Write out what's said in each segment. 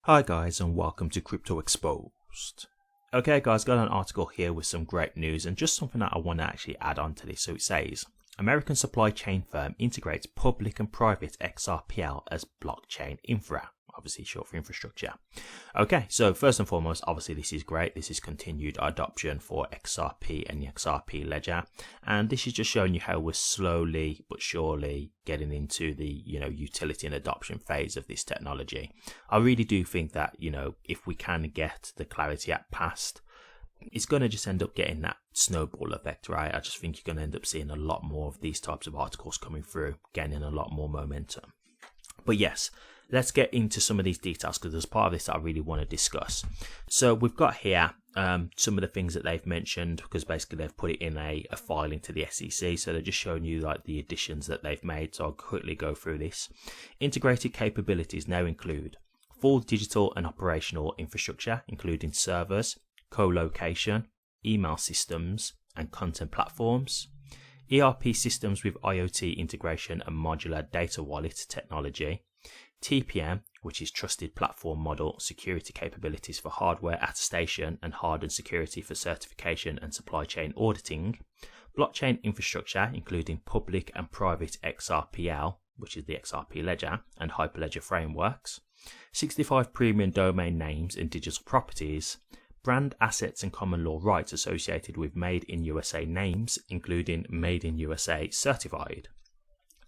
Hi guys, and welcome to Crypto Exposed. Okay guys, got an article here with some great news and just something that I want to actually add on to this. So it says, American supply chain firm integrates public and private XRPL as blockchain infra. Obviously short for infrastructure. Okay, so first and foremost, obviously this is great. This is continued adoption for XRP and the XRP ledger. And this is just showing you how we're slowly but surely getting into the, utility and adoption phase of this technology. I really do think that, if we can get the Clarity Act passed, it's going to just end up getting that snowball effect, right? I just think you're going to end up seeing a lot more of these types of articles coming through, gaining a lot more momentum. But yes, let's get into some of these details because there's part of this that I really want to discuss. So we've got here some of the things that they've mentioned because basically they've put it in a filing to the SEC. So they're just showing you like the additions that they've made. So I'll quickly go through this. Integrated capabilities now include full digital and operational infrastructure, including servers, co-location, email systems, and content platforms. ERP systems with IoT integration and modular data wallet technology. TPM, which is Trusted Platform Model security capabilities for hardware attestation and hardened security for certification and supply chain auditing. Blockchain infrastructure, including public and private XRPL, which is the XRP ledger, and Hyperledger frameworks. 65 premium domain names and digital properties. Brand assets and common law rights associated with Made in USA names, including Made in USA certified,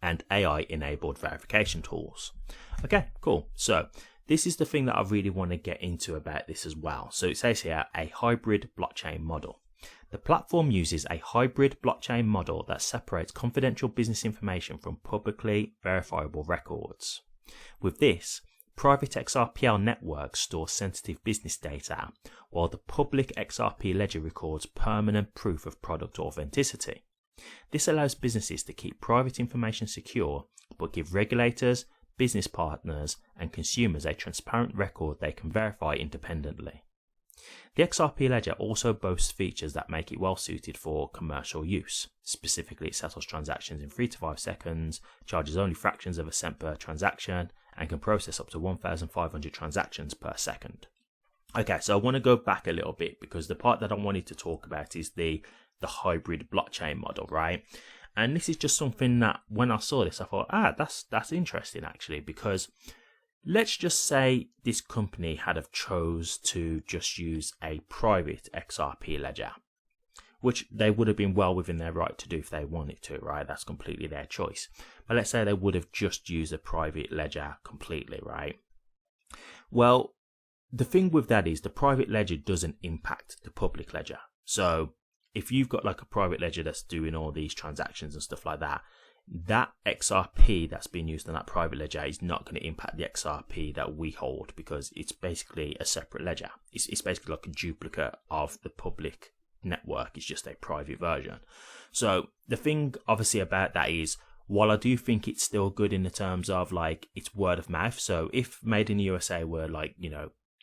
and AI-enabled verification tools. Okay, cool. So this is the thing that I really want to get into about this as well. So it says here, a hybrid blockchain model. The platform uses a hybrid blockchain model that separates confidential business information from publicly verifiable records. With this, private XRPL networks store sensitive business data, while the public XRP ledger records permanent proof of product authenticity. This allows businesses to keep private information secure, but give regulators, business partners, and consumers a transparent record they can verify independently. The XRP ledger also boasts features that make it well suited for commercial use. Specifically, it settles transactions in 3 to 5 seconds, charges only fractions of a cent per transaction, and can process up to 1,500 transactions per second. Okay, so I want to go back a little bit because the part that I wanted to talk about is the hybrid blockchain model, right? And this is just something that when I saw this, I thought, that's interesting actually, because let's just say this company had have chose to just use a private XRP ledger, which they would have been well within their right to do if they wanted to, right? That's completely their choice. But let's say they would have just used a private ledger completely, right? Well, the thing with that is the private ledger doesn't impact the public ledger. So if you've got like a private ledger that's doing all these transactions and stuff like that, that XRP that's being used on that private ledger is not going to impact the XRP that we hold because it's basically a separate ledger. It's basically like a duplicate of the public network. It's just a private version. So the thing obviously about that is, while I do think it's still good in the terms of like it's word of mouth. So if Made in the USA were like,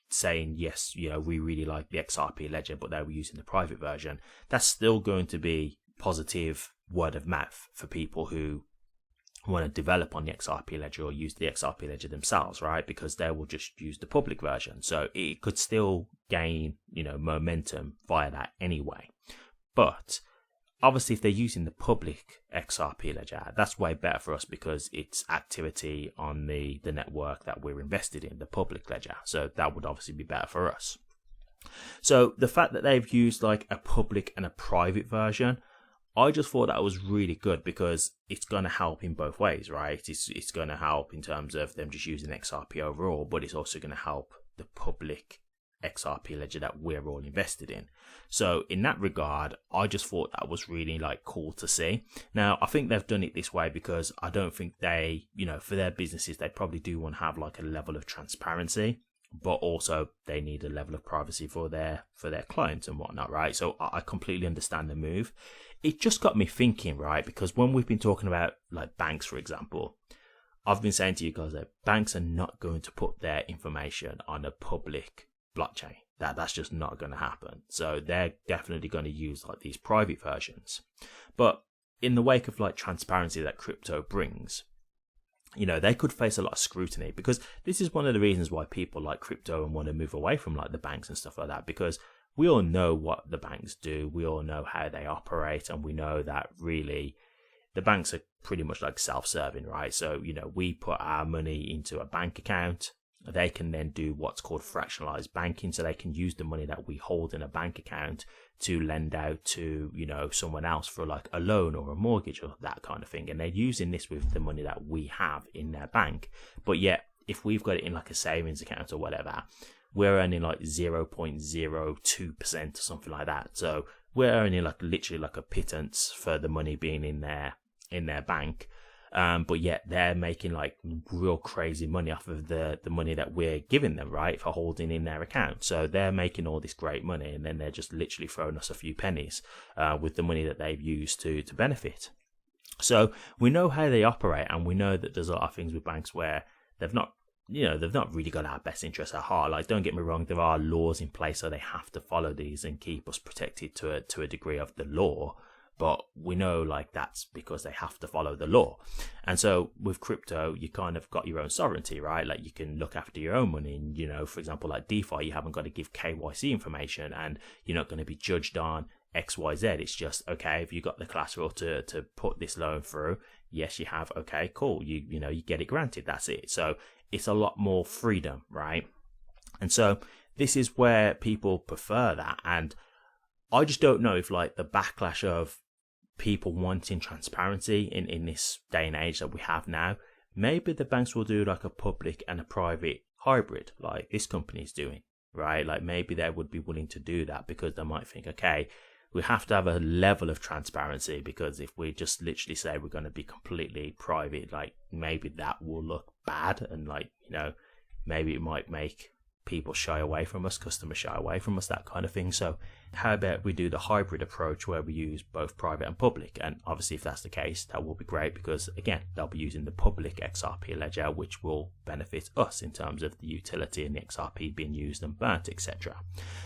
saying yes, we really like the XRP ledger, but they were using the private version, that's still going to be positive word of mouth for people who want to develop on the XRP ledger or use the XRP ledger themselves, right? Because they will just use the public version. So it could still gain, momentum via that anyway. But obviously, if they're using the public XRP ledger, that's way better for us because it's activity on the network that we're invested in, the public ledger. So that would obviously be better for us. So the fact that they've used like a public and a private version, I just thought that was really good because it's going to help in both ways, right? It's going to help in terms of them just using XRP overall, but it's also going to help the public XRP ledger that we're all invested in. So in that regard, I just thought that was really like cool to see. Now, I think they've done it this way because I don't think they, for their businesses, they probably do want to have like a level of transparency, but also they need a level of privacy for their clients and whatnot, right? So I completely understand the move. It just got me thinking, right? Because when we've been talking about like banks, for example, I've been saying to you guys that banks are not going to put their information on a public blockchain. That's just not going to happen. So they're definitely going to use like these private versions. But in the wake of like transparency that crypto brings, they could face a lot of scrutiny, because this is one of the reasons why people like crypto and want to move away from like the banks and stuff like that, because we all know what the banks do, we all know how they operate, and we know that really the banks are pretty much like self-serving, right? So, we put our money into a bank account. They can then do what's called fractionalized banking. So they can use the money that we hold in a bank account to lend out to, someone else for like a loan or a mortgage or that kind of thing. And they're using this with the money that we have in their bank. But yet, if we've got it in like a savings account or whatever, we're earning like 0.02% or something like that. So we're earning like literally like a pittance for the money being in their bank. But yet they're making like real crazy money off of the money that we're giving them, right, for holding in their account. So they're making all this great money, and then they're just literally throwing us a few pennies with the money that they've used to benefit. So we know how they operate, and we know that there's a lot of things with banks where they've not really got our best interests at heart. Like, don't get me wrong, there are laws in place, so they have to follow these and keep us protected to a degree of the law. But we know like that's because they have to follow the law. And so with crypto, you kind of got your own sovereignty, right? Like you can look after your own money. And, for example, like DeFi, you haven't got to give KYC information, and you're not going to be judged on XYZ. It's just, okay, if you got the collateral to put this loan through, yes, you have. Okay, cool. You get it granted. That's it. So it's a lot more freedom, right? And so this is where people prefer that. And I just don't know if like the backlash of people wanting transparency in this day and age that we have now, maybe the banks will do like a public and a private hybrid like this company is doing, right? Like maybe they would be willing to do that, because they might think, okay, we have to have a level of transparency, because if we just literally say we're going to be completely private, like maybe that will look bad, and like, maybe it might make people shy away from us, customers shy away from us, that kind of thing. So how about we do the hybrid approach where we use both private and public? And obviously if that's the case, that will be great, because again, they'll be using the public XRP ledger, which will benefit us in terms of the utility and the XRP being used and burnt, etc.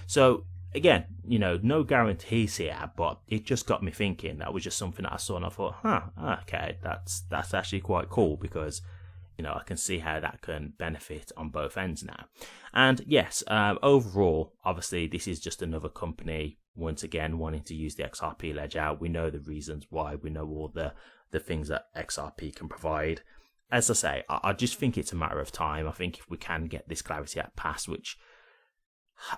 So again, no guarantees here, but it just got me thinking. That was just something that I saw and I thought, okay, that's actually quite cool, because I can see how that can benefit on both ends now. And yes, overall, obviously, this is just another company, once again, wanting to use the XRP ledger. We know the reasons why. We know all the things that XRP can provide. As I say, I just think it's a matter of time. I think if we can get this Clarity Act passed, which,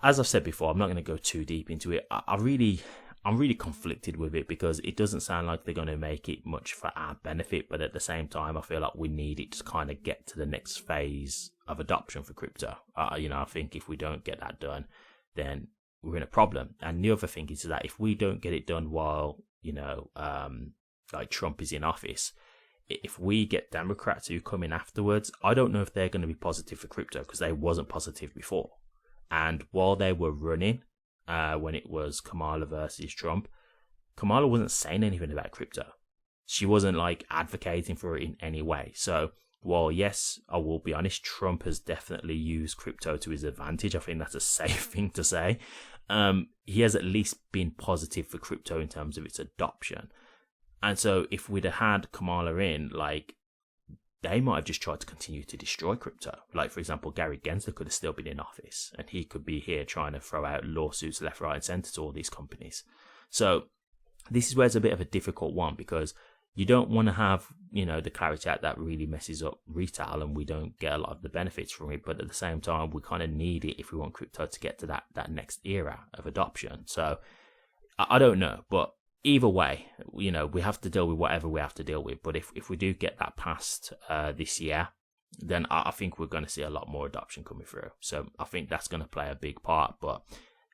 as I've said before, I'm not going to go too deep into it. I'm really conflicted with it, because it doesn't sound like they're going to make it much for our benefit, but at the same time, I feel like we need it to kind of get to the next phase of adoption for crypto. I think if we don't get that done, then we're in a problem. And the other thing is that if we don't get it done while, like Trump is in office, if we get Democrats who come in afterwards, I don't know if they're going to be positive for crypto, because they wasn't positive before. And while they were running, when it was Kamala versus Trump, Kamala wasn't saying anything about crypto. She wasn't like advocating for it in any way. So while yes, I will be honest, Trump has definitely used crypto to his advantage. I think that's a safe thing to say. He has at least been positive for crypto in terms of its adoption. And so if we'd have had Kamala in, like, they might have just tried to continue to destroy crypto. Like, for example, Gary Gensler could have still been in office, and he could be here trying to throw out lawsuits left, right, and centre to all these companies. So this is where it's a bit of a difficult one, because you don't want to have, the Clarity Act that really messes up retail and we don't get a lot of the benefits from it. But at the same time, we kind of need it if we want crypto to get to that next era of adoption. So I don't know, but either way, we have to deal with whatever we have to deal with. But if we do get that passed this year, then I think we're going to see a lot more adoption coming through. So I think that's going to play a big part. But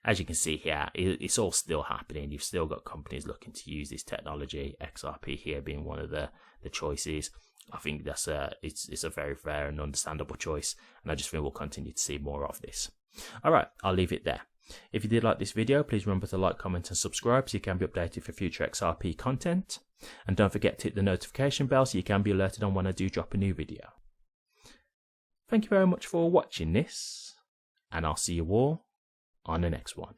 as you can see here, it's all still happening. You've still got companies looking to use this technology, XRP here being one of the choices. I think it's a very fair and understandable choice. And I just think we'll continue to see more of this. All right, I'll leave it there. If you did like this video, please remember to like, comment and subscribe so you can be updated for future XRP content. And don't forget to hit the notification bell so you can be alerted on when I do drop a new video. Thank you very much for watching this, and I'll see you all on the next one.